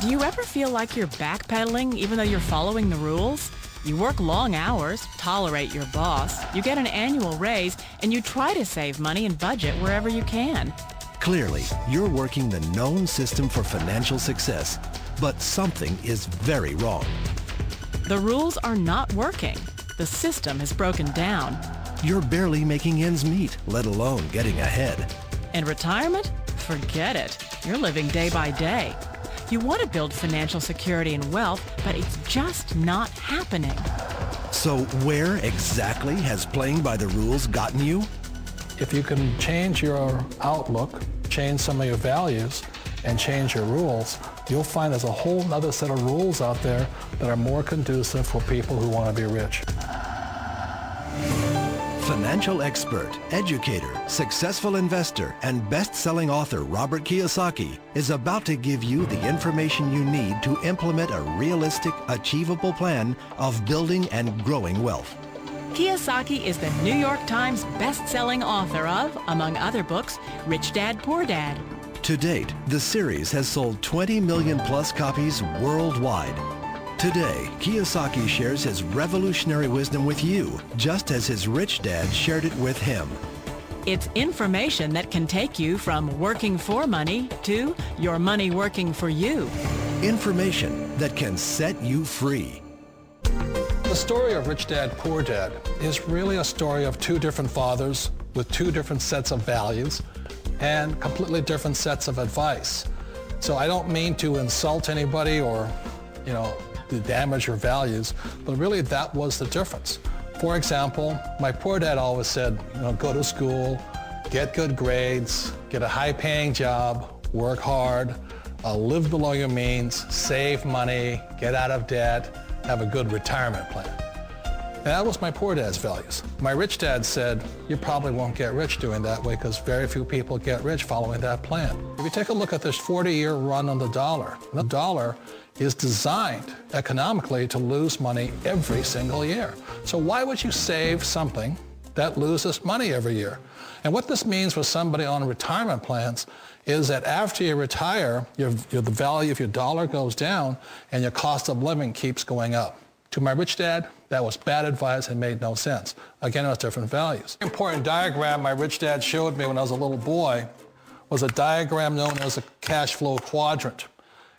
Do you ever feel like you're backpedaling even though you're following the rules? You work long hours, tolerate your boss, you get an annual raise, and you try to save money and budget wherever you can. Clearly, you're working the known system for financial success, but something is very wrong. The rules are not working. The system has broken down. You're barely making ends meet, let alone getting ahead. And retirement? Forget it. You're living day by day. You want to build financial security and wealth, but it's just not happening. So where exactly has playing by the rules gotten you? If you can change your outlook, change some of your values, and change your rules, you'll find there's a whole other set of rules out there that are more conducive for people who want to be rich. Financial expert, educator, successful investor, and best-selling author Robert Kiyosaki is about to give you the information you need to implement a realistic, achievable plan of building and growing wealth. Kiyosaki is the New York Times best-selling author of, among other books, Rich Dad, Poor Dad. To date, the series has sold 20 million plus copies worldwide. Today, Kiyosaki shares his revolutionary wisdom with you, just as his rich dad shared it with him. It's information that can take you from working for money to your money working for you. Information that can set you free. The story of Rich Dad, Poor Dad is really a story of two different fathers with two different sets of values and completely different sets of advice. So I don't mean to insult anybody or, to damage your values, but really that was the difference. For example, my poor dad always said, go to school, get good grades, get a high-paying job, work hard, live below your means, save money, get out of debt, have a good retirement plan. And that was my poor dad's values. My rich dad said, you probably won't get rich doing that way because very few people get rich following that plan. If you take a look at this 40-year run on the dollar is designed economically to lose money every single year. So why would you save something that loses money every year? And what this means for somebody on retirement plans is that after you retire, the value of your dollar goes down and your cost of living keeps going up. To my rich dad, that was bad advice and made no sense. Again, it was different values. An important diagram my rich dad showed me when I was a little boy was a diagram known as a cash flow quadrant.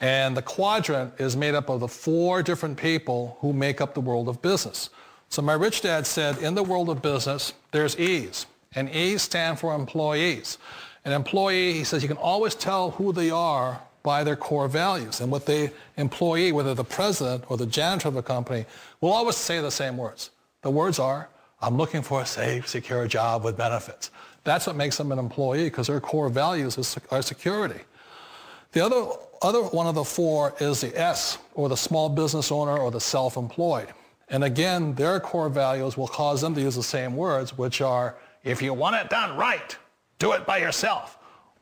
And the quadrant is made up of the four different people who make up the world of business. So my rich dad said, in the world of business, there's E's. And E's stand for employees. An employee, he says, you can always tell who they are by their core values. And what the employee, whether the president or the janitor of the company, will always say the same words. The words are, I'm looking for a safe, secure job with benefits. That's what makes them an employee, because their core values are security. The other one of the four is the S, or the small business owner or the self-employed. And again, their core values will cause them to use the same words, which are, if you want it done right, do it by yourself.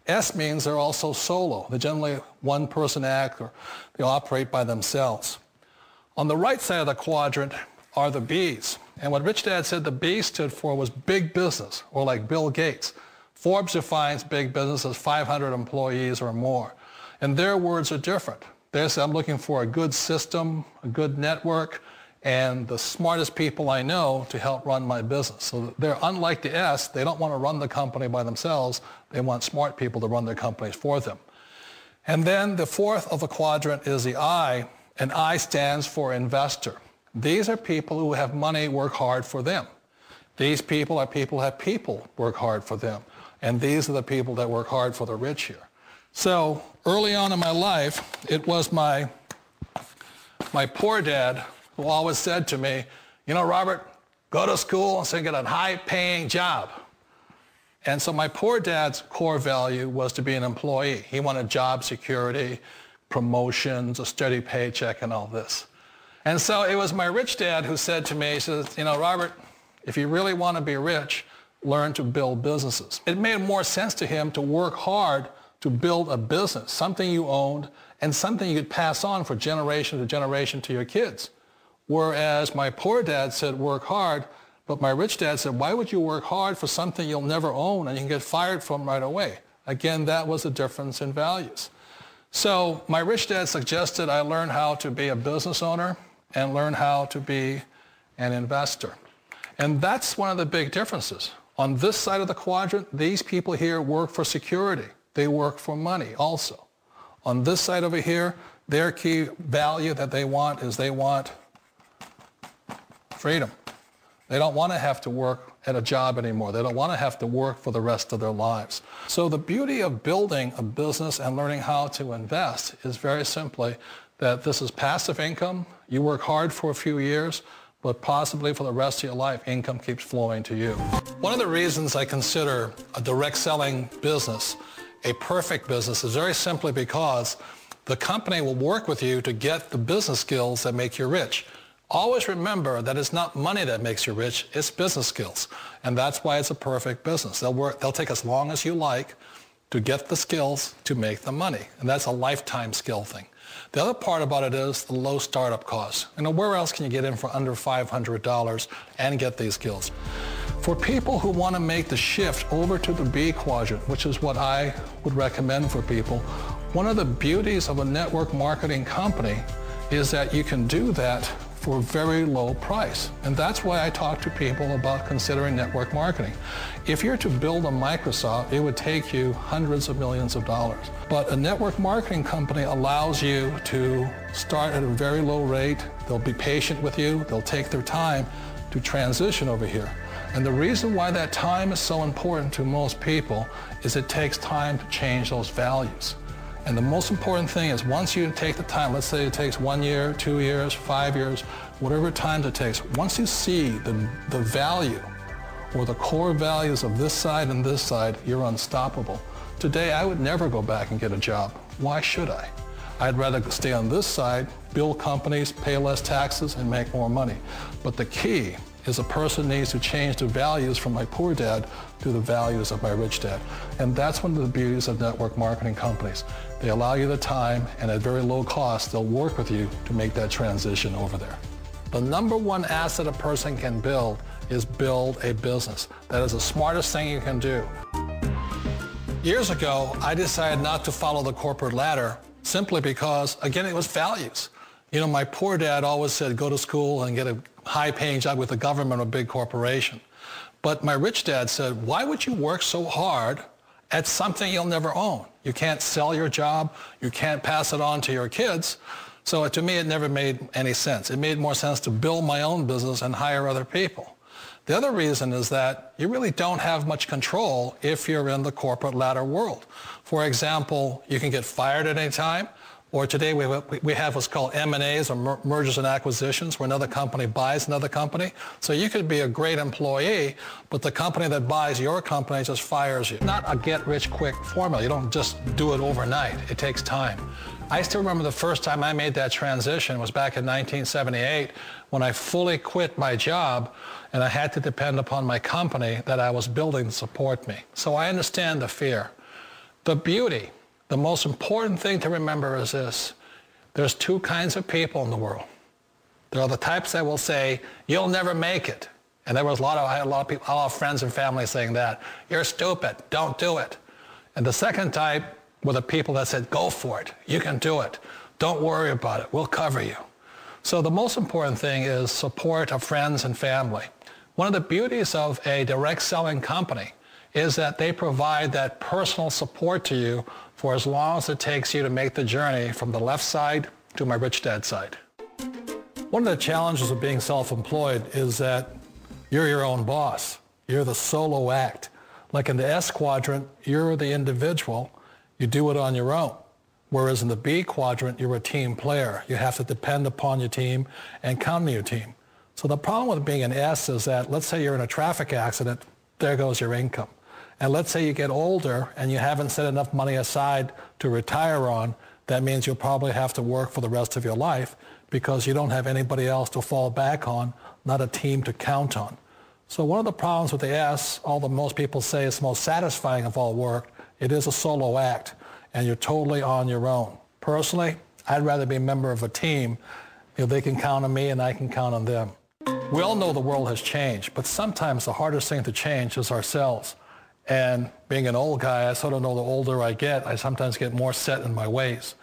S means they're also solo. They're generally one-person act, or they operate by themselves. On the right side of the quadrant are the B's. And what Rich Dad said the B stood for was big business, or like Bill Gates. Forbes defines big business as 500 employees or more. And their words are different. They say, I'm looking for a good system, a good network, and the smartest people I know to help run my business. So they're unlike the S. They don't want to run the company by themselves. They want smart people to run their companies for them. And then the fourth of the quadrant is the I, and I stands for investor. These are people who have money work hard for them. These people are people who have people work hard for them. And these are the people that work hard for the rich here. So early on in my life, it was my poor dad who always said to me, Robert, go to school and get a high-paying job. And so my poor dad's core value was to be an employee. He wanted job security, promotions, a steady paycheck, and all this. And so it was my rich dad who said to me, he says, Robert, if you really want to be rich, learn to build businesses. It made more sense to him to work hard to build a business, something you owned and something you could pass on for generation to generation to your kids. Whereas my poor dad said work hard, but my rich dad said, why would you work hard for something you'll never own and you can get fired from right away? Again, that was the difference in values. So my rich dad suggested I learn how to be a business owner and learn how to be an investor. And that's one of the big differences. On this side of the quadrant, these people here work for security. They work for money also. On this side over here, their key value that they want is they want freedom. They don't want to have to work at a job anymore. They don't want to have to work for the rest of their lives. So the beauty of building a business and learning how to invest is very simply that this is passive income. You work hard for a few years, but possibly for the rest of your life, income keeps flowing to you. One of the reasons I consider a direct selling business a perfect business is very simply because the company will work with you to get the business skills that make you rich. Always remember that it's not money that makes you rich, it's business skills. And that's why it's a perfect business. They'll take as long as you like to get the skills to make the money. And that's a lifetime skill thing. The other part about it is the low startup costs. Where else can you get in for under $500 and get these skills? For people who want to make the shift over to the B quadrant, which is what I would recommend for people, one of the beauties of a network marketing company is that you can do that for a very low price. And that's why I talk to people about considering network marketing. If you're to build a Microsoft, it would take you hundreds of millions of dollars. But a network marketing company allows you to start at a very low rate. They'll be patient with you. They'll take their time to transition over here. And the reason why that time is so important to most people is it takes time to change those values. And the most important thing is once you take the time, let's say it takes 1 year, 2 years, 5 years, whatever time it takes, once you see the value or the core values of this side and this side, you're unstoppable. Today, I would never go back and get a job. Why should I? I'd rather stay on this side, build companies, pay less taxes, and make more money. But the key is a person needs to change the values from my poor dad to the values of my rich dad. And that's one of the beauties of network marketing companies. They allow you the time, and at very low cost, they'll work with you to make that transition over there. The number one asset a person can build is build a business. That is the smartest thing you can do. Years ago, I decided not to follow the corporate ladder simply because, again, it was values. My poor dad always said, go to school and get a high-paying job with the government or a big corporation. But my rich dad said, why would you work so hard at something you'll never own? You can't sell your job. You can't pass it on to your kids. So to me, it never made any sense. It made more sense to build my own business and hire other people. The other reason is that you really don't have much control if you're in the corporate ladder world. For example, you can get fired at any time. Or today we have what's called M&As, or mergers and acquisitions, where another company buys another company. So you could be a great employee, but the company that buys your company just fires you. Not a get-rich-quick formula. You don't just do it overnight. It takes time. I still remember the first time I made that transition was back in 1978 when I fully quit my job and I had to depend upon my company that I was building to support me. So I understand the fear. The beauty. The most important thing to remember is this. There's two kinds of people in the world. There are the types that will say, you'll never make it. And I had a lot of people, a lot of friends and family saying that. You're stupid. Don't do it. And the second type were the people that said, go for it. You can do it. Don't worry about it. We'll cover you. So the most important thing is support of friends and family. One of the beauties of a direct selling company is that they provide that personal support to you for as long as it takes you to make the journey from the left side to my rich dad side. One of the challenges of being self-employed is that you're your own boss. You're the solo act. Like in the S quadrant, you're the individual. You do it on your own. Whereas in the B quadrant, you're a team player. You have to depend upon your team and count on your team. So the problem with being an S is that, let's say you're in a traffic accident, there goes your income. And let's say you get older and you haven't set enough money aside to retire on, that means you'll probably have to work for the rest of your life because you don't have anybody else to fall back on, not a team to count on. So one of the problems with the S, although most people say it's the most satisfying of all work, it is a solo act and you're totally on your own. Personally, I'd rather be a member of a team if they can count on me and I can count on them. We all know the world has changed, but sometimes the hardest thing to change is ourselves. And being an old guy, I sort of know the older I get, I sometimes get more set in my ways.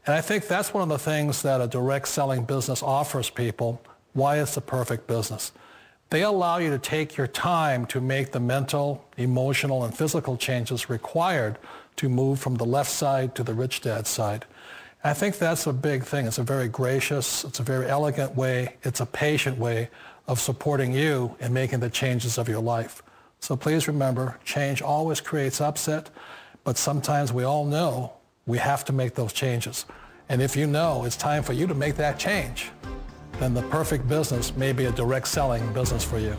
And I think that's one of the things that a direct selling business offers people, why it's the perfect business. They allow you to take your time to make the mental, emotional, and physical changes required to move from the left side to the rich dad side. I think that's a big thing. It's a very gracious, it's a very elegant way, it's a patient way of supporting you in making the changes of your life. So please remember, change always creates upset, but sometimes we all know we have to make those changes. And if you know it's time for you to make that change, then the perfect business may be a direct selling business for you.